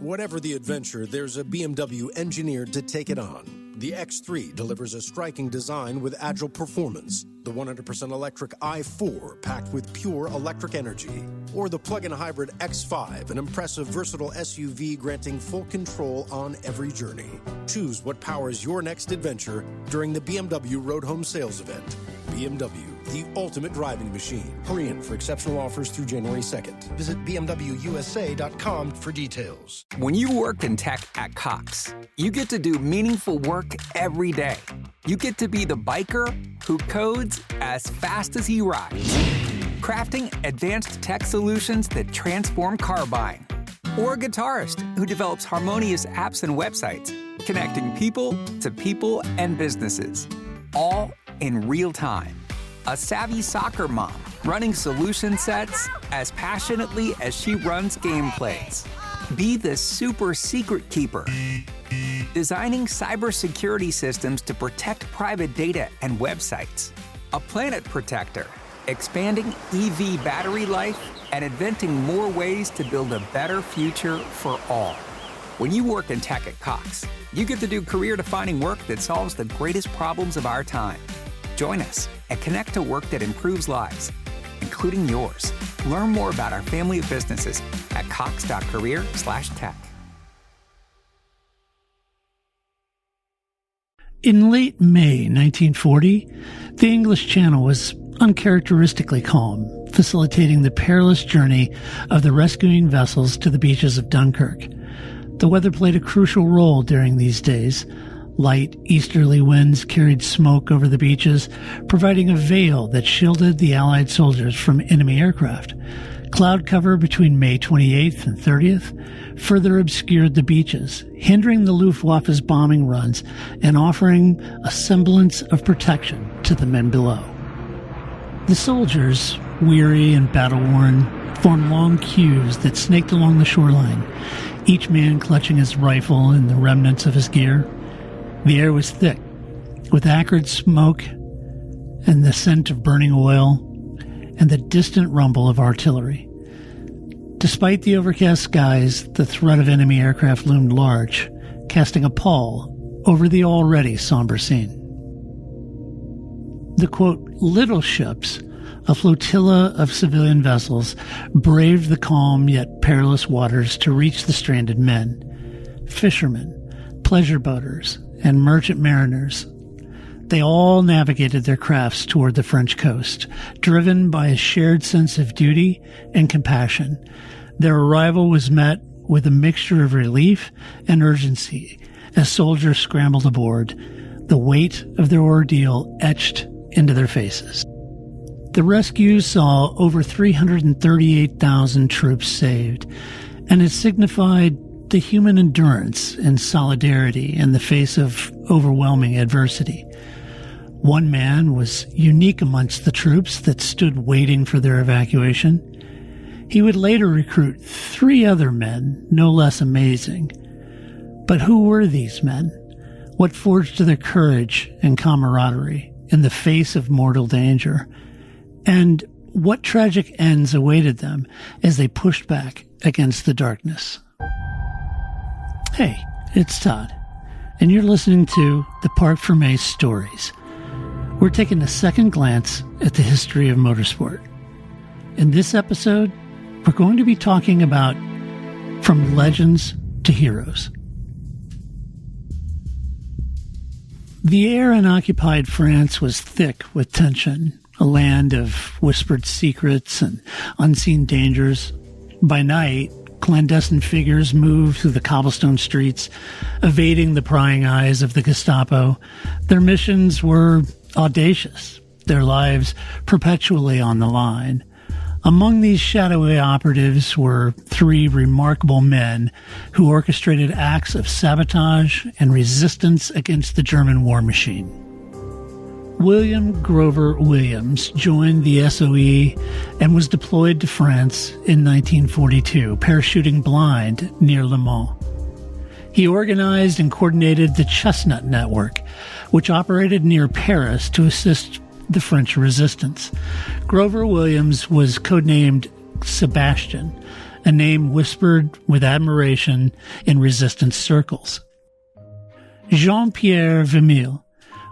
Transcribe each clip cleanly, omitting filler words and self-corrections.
Whatever the adventure, there's a BMW engineered to take it on. The X3 delivers a striking design with agile performance. The 100% electric i4 packed with pure electric energy. Or the plug-in hybrid X5, an impressive, versatile SUV granting full control on every journey. Choose what powers your next adventure during the BMW Road Home Sales Event. BMW, the ultimate driving machine. Hurry in for exceptional offers through January 2nd. Visit BMWUSA.com for details. When you work in tech at Cox, you get to do meaningful work every day. You get to be the biker who codes as fast as he rides, crafting advanced tech solutions that transform car buying. Or a guitarist who develops harmonious apps and websites, connecting people to people and businesses, all in real time. A savvy soccer mom running solution sets as passionately as she runs gameplays. Be the super secret keeper, designing cybersecurity systems to protect private data and websites. A planet protector, expanding EV battery life and inventing more ways to build a better future for all. When you work in tech at Cox, you get to do career-defining work that solves the greatest problems of our time. Join us and connect to work that improves lives, including yours. Learn more about our family of businesses at cox.career/tech. In late May 1940, the English Channel was uncharacteristically calm, facilitating the perilous journey of the rescuing vessels to the beaches of Dunkirk. The weather played a crucial role during these days. Light easterly winds carried smoke over the beaches, providing a veil that shielded the Allied soldiers from enemy aircraft. Cloud cover between May 28th and 30th further obscured the beaches, hindering the Luftwaffe's bombing runs and offering a semblance of protection to the men below. The soldiers, weary and battle-worn, formed long queues that snaked along the shoreline, each man clutching his rifle and the remnants of his gear. The air was thick, with acrid smoke and the scent of burning oil and the distant rumble of artillery. Despite the overcast skies, the threat of enemy aircraft loomed large, casting a pall over the already somber scene. The, quote, little ships, a flotilla of civilian vessels, braved the calm yet perilous waters to reach the stranded men. Fishermen, pleasure boaters, and merchant mariners. They all navigated their crafts toward the French coast, driven by a shared sense of duty and compassion. Their arrival was met with a mixture of relief and urgency as soldiers scrambled aboard, the weight of their ordeal etched into their faces. The rescue saw over 338,000 troops saved, and it signified the human endurance and solidarity in the face of overwhelming adversity. One man was unique amongst the troops that stood waiting for their evacuation. He would later recruit 3 other men, no less amazing. But who were these men? What forged their courage and camaraderie in the face of mortal danger? And what tragic ends awaited them as they pushed back against the darkness? Hey, it's Todd, and you're listening to the Park for May Stories. We're taking a second glance at the history of motorsport. In this episode, we're going to be talking about from legends to heroes. The air in occupied France was thick with tension, a land of whispered secrets and unseen dangers. By night, clandestine figures moved through the cobblestone streets, evading the prying eyes of the Gestapo. Their missions were audacious, their lives perpetually on the line. Among these shadowy operatives were 3 remarkable men who orchestrated acts of sabotage and resistance against the German war machine. William Grover Williams joined the SOE and was deployed to France in 1942, parachuting blind near Le Mans. He organized and coordinated the Chestnut Network, which operated near Paris to assist the French resistance. Grover Williams was codenamed Sebastian, a name whispered with admiration in resistance circles. Jean-Pierre Vermeulen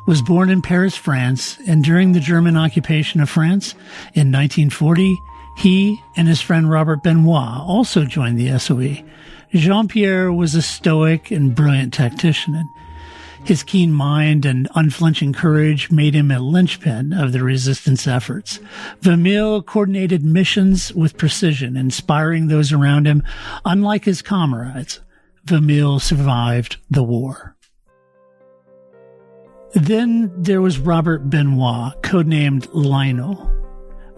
was born in Paris, France, and during the German occupation of France in 1940, he and his friend Robert Benoit also joined the SOE. Jean-Pierre was a stoic and brilliant tactician. His keen mind and unflinching courage made him a linchpin of the resistance efforts. Vermeulen coordinated missions with precision, inspiring those around him. Unlike his comrades, Vermeulen survived the war. Then there was Robert Benoit, codenamed Lionel.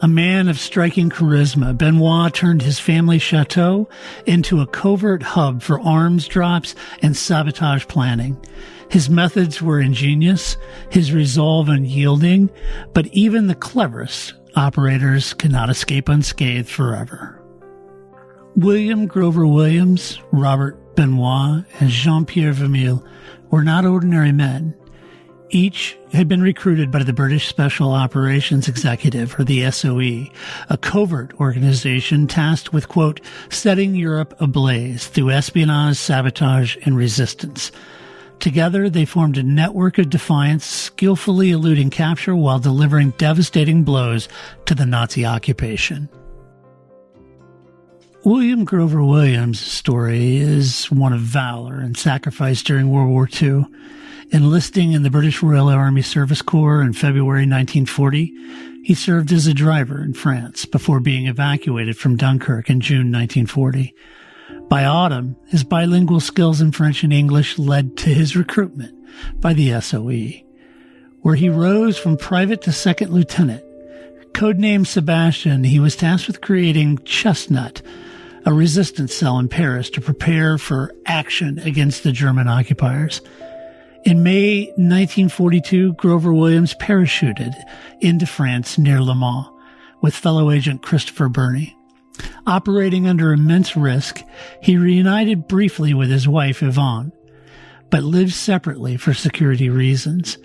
A man of striking charisma, Benoit turned his family chateau into a covert hub for arms drops and sabotage planning. His methods were ingenious, his resolve unyielding, but even the cleverest operators cannot escape unscathed forever. William Grover Williams, Robert Benoit, and Jean-Pierre Vermeulen were not ordinary men. Each had been recruited by the British Special Operations Executive, or the SOE, a covert organization tasked with, quote, setting Europe ablaze through espionage, sabotage, and resistance. Together, they formed a network of defiance, skillfully eluding capture while delivering devastating blows to the Nazi occupation. William Grover Williams' story is one of valor and sacrifice during World War II. Enlisting in the British Royal Army Service Corps in February 1940, he served as a driver in France before being evacuated from Dunkirk in June 1940. By autumn, his bilingual skills in French and English led to his recruitment by the SOE, where he rose from private to second lieutenant. Codenamed Sebastian, he was tasked with creating Chestnut, a resistance cell in Paris to prepare for action against the German occupiers. In May 1942, Grover Williams parachuted into France near Le Mans with fellow agent Christopher Burney. Operating under immense risk, he reunited briefly with his wife Yvonne, but lived separately for security reasons.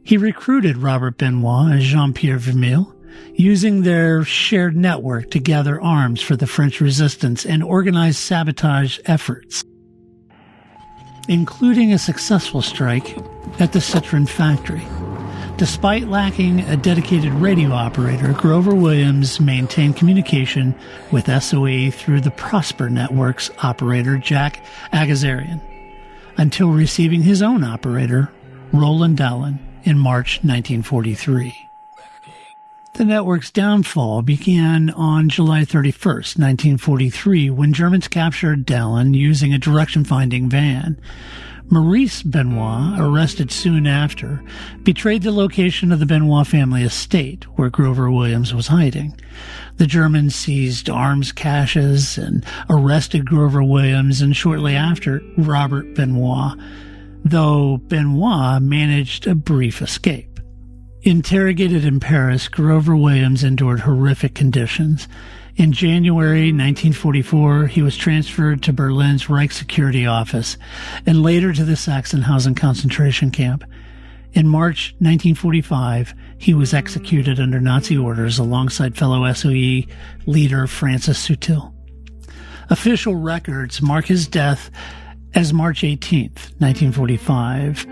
He recruited Robert Benoit and Jean-Pierre Vermeulen, using their shared network to gather arms for the French resistance and organize sabotage efforts, including a successful strike at the Citroën factory. Despite lacking a dedicated radio operator, Grover Williams maintained communication with SOE through the Prosper Network's operator, Jack Agazarian, until receiving his own operator, Roland Dallin, in March 1943. The network's downfall began on July 31st, 1943, when Germans captured Dallin using a direction-finding van. Maurice Benoit, arrested soon after, betrayed the location of the Benoit family estate, where Grover Williams was hiding. The Germans seized arms caches and arrested Grover Williams, and shortly after, Robert Benoit, though Benoit managed a brief escape. Interrogated in Paris, Grover Williams endured horrific conditions. In January 1944, he was transferred to Berlin's Reich Security Office and later to the Sachsenhausen concentration camp. In March 1945, he was executed under Nazi orders alongside fellow SOE leader Francis Sutil. Official records mark his death as March 18th, 1945,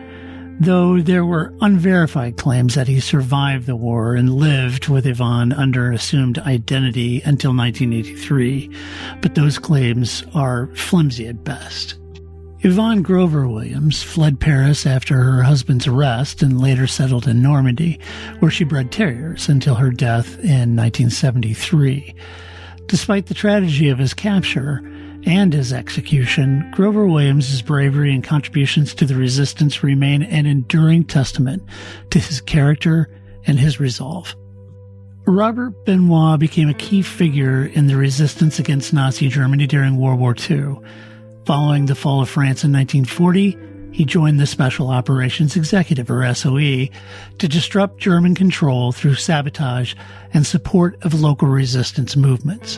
though there were unverified claims that he survived the war and lived with Yvonne under assumed identity until 1983, but those claims are flimsy at best. Yvonne Grover Williams fled Paris after her husband's arrest and later settled in Normandy, where she bred terriers until her death in 1973. Despite the tragedy of his capture and his execution, Grover Williams' bravery and contributions to the resistance remain an enduring testament to his character and his resolve. Robert Benoit became a key figure in the resistance against Nazi Germany during World War II. Following the fall of France in 1940, he joined the Special Operations Executive, or SOE, to disrupt German control through sabotage and support of local resistance movements.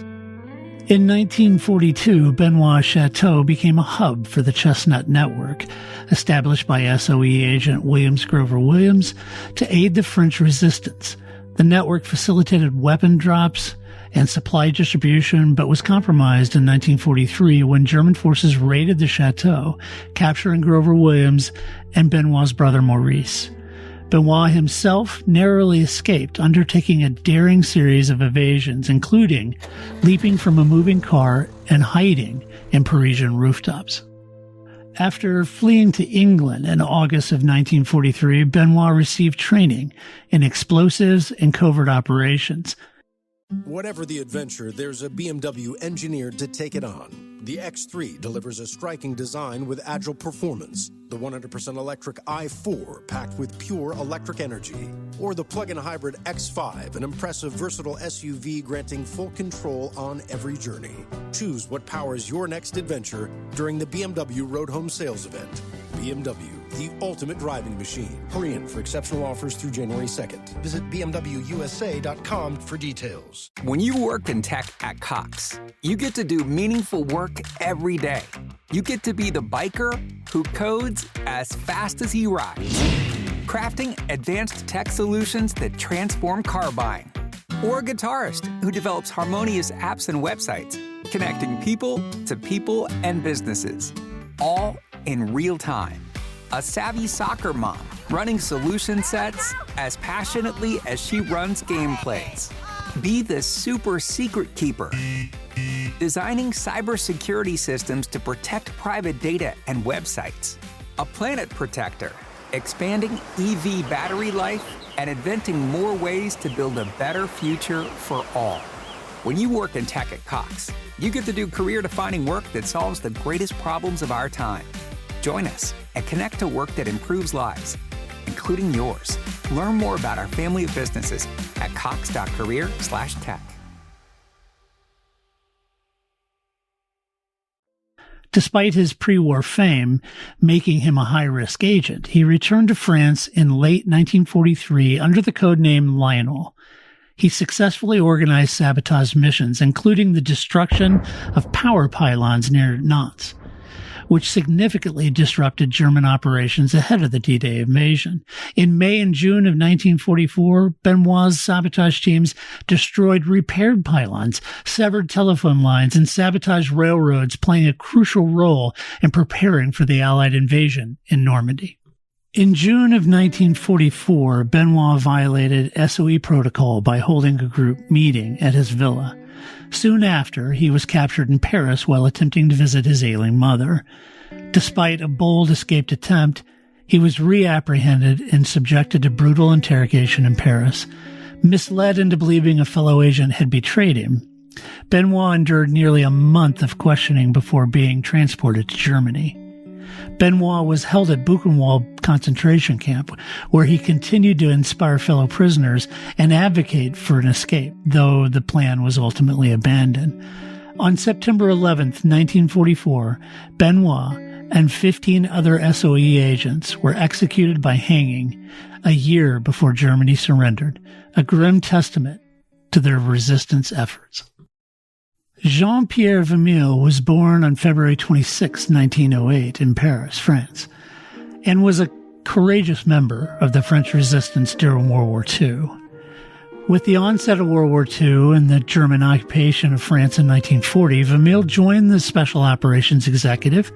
In 1942, Benoit Chateau became a hub for the Chestnut Network, established by SOE agent Williams Grover Williams to aid the French resistance. The network facilitated weapon drops and supply distribution, but was compromised in 1943 when German forces raided the chateau, capturing Grover Williams and Benoit's brother Maurice. Benoit himself narrowly escaped, undertaking a daring series of evasions, including leaping from a moving car and hiding in Parisian rooftops. After fleeing to England in August of 1943, Benoit received training in explosives and covert operations. Whatever the adventure, there's a BMW engineered to take it on. The X3 delivers a striking design with agile performance. The 100% electric i4 packed with pure electric energy. Or the plug-in hybrid X5, an impressive, versatile SUV granting full control on every journey. Choose what powers your next adventure during the BMW Road Home Sales Event. BMW, the ultimate driving machine. Hurry in for exceptional offers through January 2nd. Visit bmwusa.com for details. When you work in tech at Cox, you get to do meaningful work every day. You get to be the biker who codes as fast as he rides, crafting advanced tech solutions that transform car buying. Or a guitarist who develops harmonious apps and websites, connecting people to people and businesses, all in real time. A savvy soccer mom running solution sets as passionately as she runs gameplays. Be the super secret keeper, designing cybersecurity systems to protect private data and websites. A planet protector, expanding EV battery life and inventing more ways to build a better future for all. When you work in tech at Cox, you get to do career-defining work that solves the greatest problems of our time. Join us and connect to work that improves lives, including yours. Learn more about our family of businesses at cox.career/tech. Despite his pre-war fame making him a high-risk agent, he returned to France in late 1943 under the codename Lionel. He successfully organized sabotage missions, including the destruction of power pylons near Nantes, which significantly disrupted German operations ahead of the D-Day invasion. In May and June of 1944, Benoit's sabotage teams destroyed repaired pylons, severed telephone lines, and sabotaged railroads, playing a crucial role in preparing for the Allied invasion in Normandy. In June of 1944, Benoit violated SOE protocol by holding a group meeting at his villa. Soon after, he was captured in Paris while attempting to visit his ailing mother. Despite a bold escaped attempt, he was reapprehended and subjected to brutal interrogation in Paris. Misled into believing a fellow agent had betrayed him, Benoit endured nearly a month of questioning before being transported to Germany. Benoit was held at Buchenwald concentration camp, where he continued to inspire fellow prisoners and advocate for an escape, though the plan was ultimately abandoned. On September 11, 1944, Benoit and 15 other SOE agents were executed by hanging a year before Germany surrendered, a grim testament to their resistance efforts. Jean-Pierre Vermeulen was born on February 26, 1908 in Paris, France, and was a courageous member of the French resistance during World War II. With the onset of World War II and the German occupation of France in 1940, Vermeulen joined the Special Operations Executive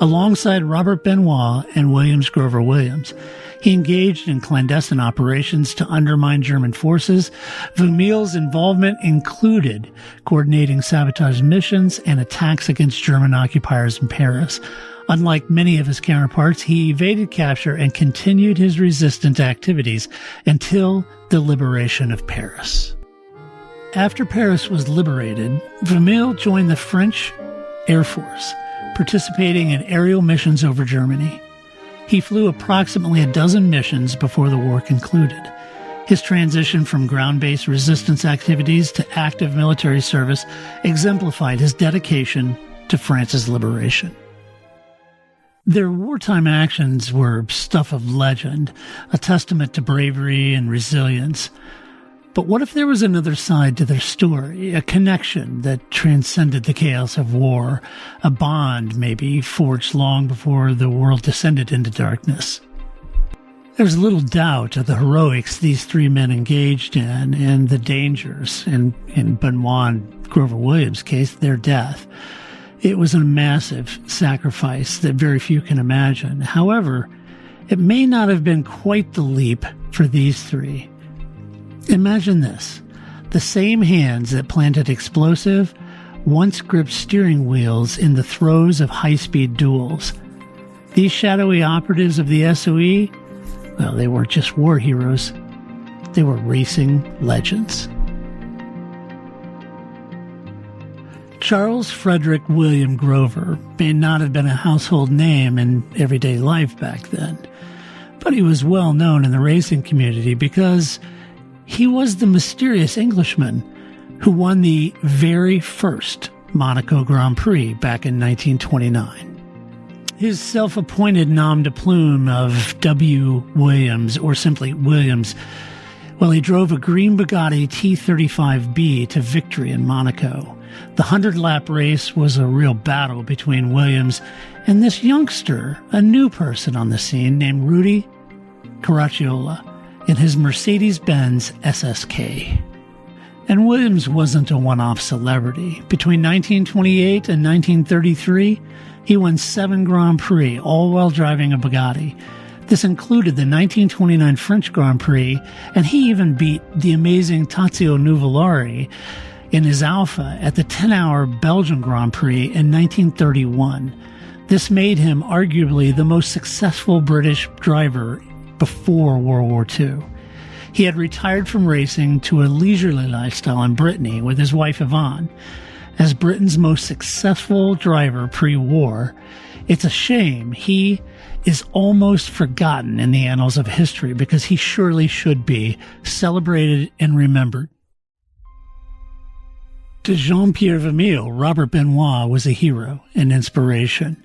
alongside Robert Benoit and Williams Grover Williams. He engaged in clandestine operations to undermine German forces. Vermeulen's involvement included coordinating sabotage missions and attacks against German occupiers in Paris. Unlike many of his counterparts, he evaded capture and continued his resistance activities until the liberation of Paris. After Paris was liberated, Vermeulen joined the French Air Force, participating in aerial missions over Germany. He flew approximately a dozen missions before the war concluded. His transition from ground-based resistance activities to active military service exemplified his dedication to France's liberation. Their wartime actions were stuff of legend, a testament to bravery and resilience. But what if there was another side to their story, a connection that transcended the chaos of war, a bond maybe forged long before the world descended into darkness? There's little doubt of the heroics these three men engaged in and the dangers, and in Benoit and Grover Williams' case, their death. It was a massive sacrifice that very few can imagine. However, it may not have been quite the leap for these three. Imagine this. The same hands that planted explosive once gripped steering wheels in the throes of high-speed duels. These shadowy operatives of the SOE, well, they weren't just war heroes. They were racing legends. Charles Frederick William Grover may not have been a household name in everyday life back then, but he was well known in the racing community because he was the mysterious Englishman who won the very first Monaco Grand Prix back in 1929. His self-appointed nom de plume of W. Williams, or simply Williams, well, he drove a green Bugatti T35B to victory in Monaco. The 100-lap race was a real battle between Williams and this youngster, a new person on the scene named Rudy Caracciola, in his Mercedes-Benz SSK. And Williams wasn't a one-off celebrity. Between 1928 and 1933, he won 7 Grand Prix, all while driving a Bugatti. This included the 1929 French Grand Prix, and he even beat the amazing Tazio Nuvolari in his Alfa at the 10-hour Belgian Grand Prix in 1931. This made him arguably the most successful British driver before World War II. He had retired from racing to a leisurely lifestyle in Brittany with his wife Yvonne. As Britain's most successful driver pre-war, it's a shame he is almost forgotten in the annals of history because he surely should be celebrated and remembered. To Jean-Pierre Vermeulen, Robert Benoit was a hero and inspiration.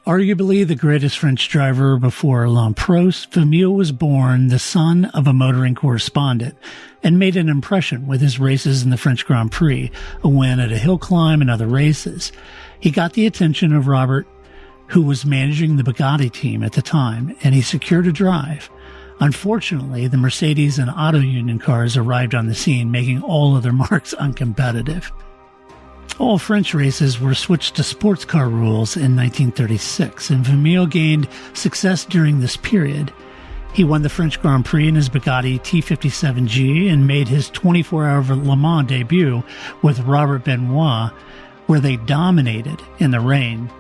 Arguably the greatest French driver before Alain Prost, Vermeulen was born the son of a motoring correspondent and made an impression with his races in the French Grand Prix, a win at a hill climb and other races. He got the attention of Robert, who was managing the Bugatti team at the time, and he secured a drive. Unfortunately, the Mercedes and Auto Union cars arrived on the scene, making all other marques uncompetitive. All French races were switched to sports car rules in 1936, and Vermeulen gained success during this period. He won the French Grand Prix in his Bugatti T57G and made his 24-hour Le Mans debut with Robert Benoit, where they dominated in the rain,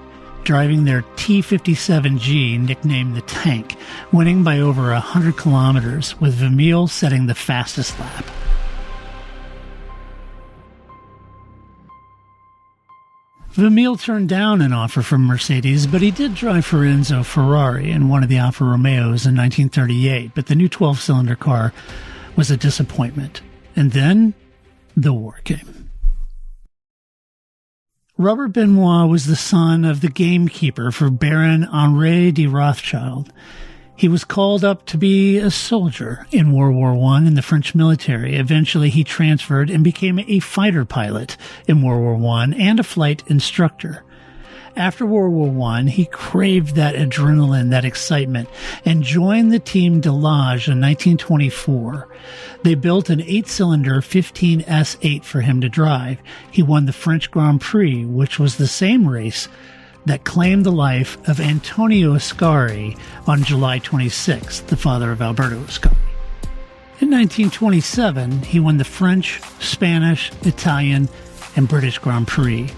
driving their T57G, nicknamed the Tank, winning by over 100 kilometers, with Vermeulen setting the fastest lap. Vermeulen turned down an offer from Mercedes, but he did drive for Enzo Ferrari in one of the Alfa Romeos in 1938, but the new 12-cylinder car was a disappointment. And then the war came. Robert Benoit was the son of the gamekeeper for Baron Henri de Rothschild. He was called up to be a soldier in World War I in the French military. Eventually, he transferred and became a fighter pilot in World War I and a flight instructor. After World War I, he craved that adrenaline, that excitement, and joined the Team Delage in 1924. They built an 8-cylinder 15S8 for him to drive. He won the French Grand Prix, which was the same race that claimed the life of Antonio Ascari on July 26, the father of Alberto Ascari. In 1927, he won the French, Spanish, Italian, and British Grand Prix,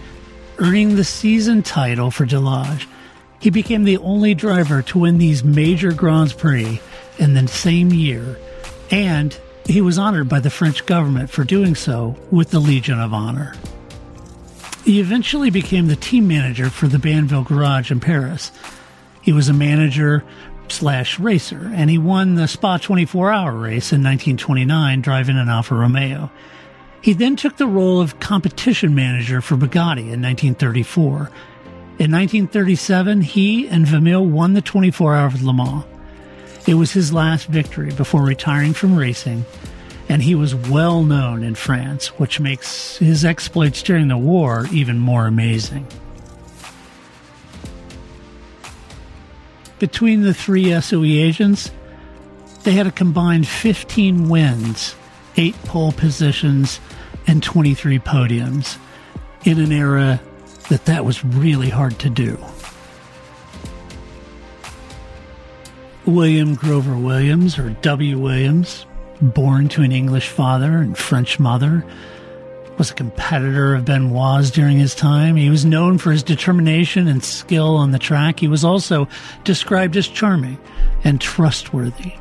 earning the season title for Delage. He became the only driver to win these major Grands Prix in the same year, and he was honored by the French government for doing so with the Legion of Honor. He eventually became the team manager for the Banville Garage in Paris. He was a manager/racer, and he won the Spa 24-hour race in 1929, driving an Alfa Romeo. He then took the role of competition manager for Bugatti in 1934. In 1937, he and Vermeulen won the 24-hour of Le Mans. It was his last victory before retiring from racing, and he was well known in France, which makes his exploits during the war even more amazing. Between the three SOE agents, They had a combined 15 wins, 8 pole positions, and 23 podiums in an era that was really hard to do. William Grover Williams, or W. Williams, born to an English father and French mother, was a competitor of Benoit's during his time. He was known for his determination and skill on the track. He was also described as charming and trustworthy.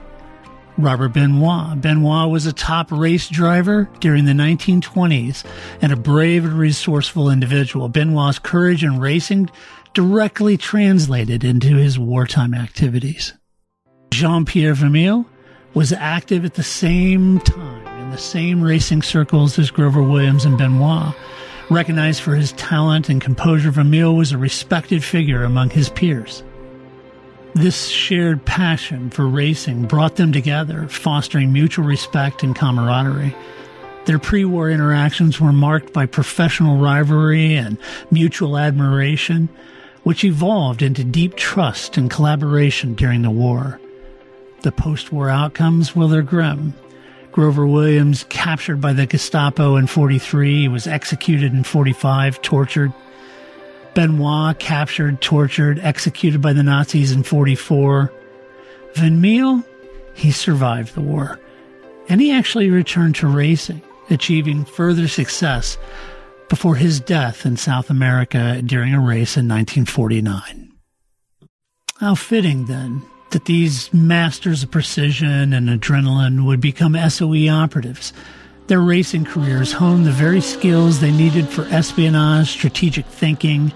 Robert Benoit. Benoit was a top race driver during the 1920s and a brave and resourceful individual. Benoit's courage in racing directly translated into his wartime activities. Jean-Pierre Vermeulen was active at the same time in the same racing circles as Grover Williams and Benoit. Recognized for his talent and composure, Vermeulen was a respected figure among his peers. This shared passion for racing brought them together, fostering mutual respect and camaraderie. Their pre-war interactions were marked by professional rivalry and mutual admiration, which evolved into deep trust and collaboration during the war. The post-war outcomes, well, they're grim. Grover Williams, captured by the Gestapo in 1943, was executed in 1945, tortured. Benoit, captured, tortured, executed by the Nazis in 1944. Vermeulen, he survived the war, and he actually returned to racing, achieving further success before his death in South America during a race in 1949. How fitting, then, that these masters of precision and adrenaline would become SOE operatives. Their racing careers honed the very skills they needed for espionage, strategic thinking,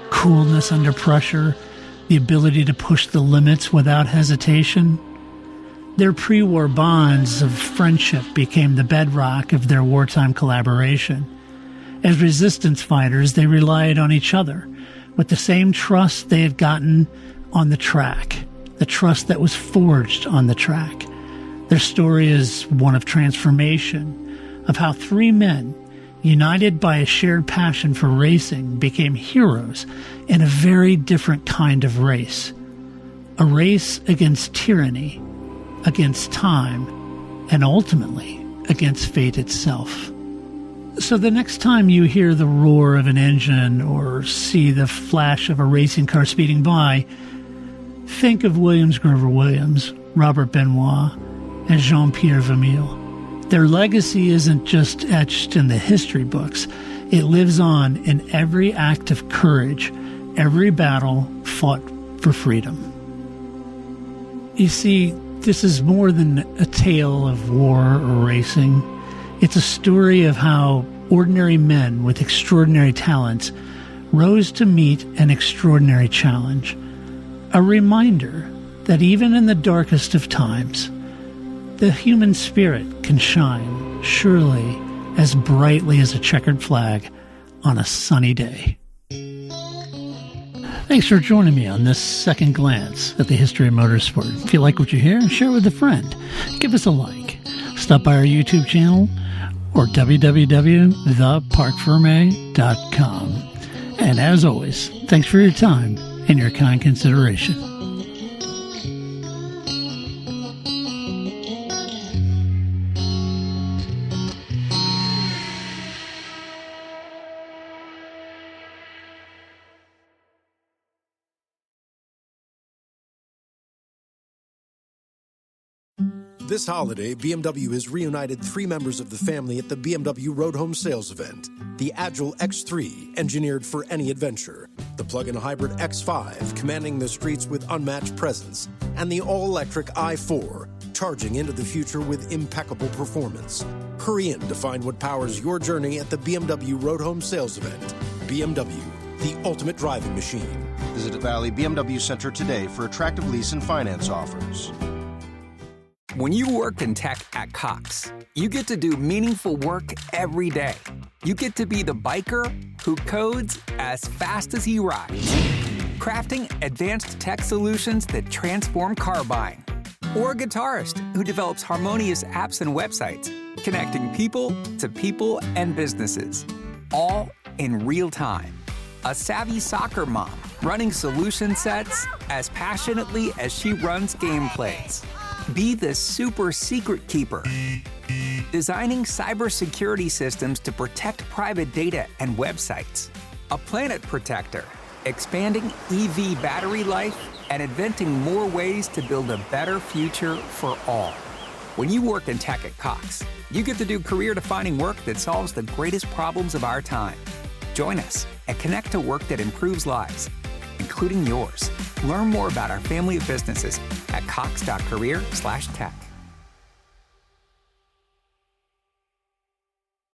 coolness under pressure, the ability to push the limits without hesitation. Their pre-war bonds of friendship became the bedrock of their wartime collaboration. As resistance fighters, they relied on each other with the same trust they had gotten on the track, the trust that was forged on the track. Their story is one of transformation, of how 3 men, united by a shared passion for racing, became heroes in a very different kind of race. A race against tyranny, against time, and ultimately against fate itself. So the next time you hear the roar of an engine or see the flash of a racing car speeding by, think of Williams Grover Williams, Robert Benoit, and Jean-Pierre Vermeulen. Their legacy isn't just etched in the history books. It lives on in every act of courage, every battle fought for freedom. You see, this is more than a tale of war or racing. It's a story of how ordinary men with extraordinary talents rose to meet an extraordinary challenge. A reminder that even in the darkest of times, the human spirit can shine, surely, as brightly as a checkered flag on a sunny day. Thanks for joining me on this second glance at the history of motorsport. If you like what you hear, share with a friend. Give us a like. Stop by our YouTube channel or www.theparkferme.com. And as always, thanks for your time and your kind consideration. This holiday, BMW has reunited 3 members of the family at the BMW Road Home Sales event. The Agile X3, engineered for any adventure. The plug-in hybrid X5, commanding the streets with unmatched presence. And the all-electric i4, charging into the future with impeccable performance. Hurry in to find what powers your journey at the BMW Road Home Sales event. BMW, the ultimate driving machine. Visit Valley BMW Center today for attractive lease and finance offers. When you work in tech at Cox, you get to do meaningful work every day. You get to be the biker who codes as fast as he rides, crafting advanced tech solutions that transform car buying, or a guitarist who develops harmonious apps and websites, connecting people to people and businesses, all in real time. A savvy soccer mom running solution sets as passionately as she runs gameplays. Be the super secret keeper. Designing cybersecurity systems to protect private data and websites. A planet protector. Expanding EV battery life and inventing more ways to build a better future for all. When you work in tech at Cox, you get to do career-defining work that solves the greatest problems of our time. Join us and connect to work that improves lives, including yours. Learn more about our family of businesses at cox.career/tech.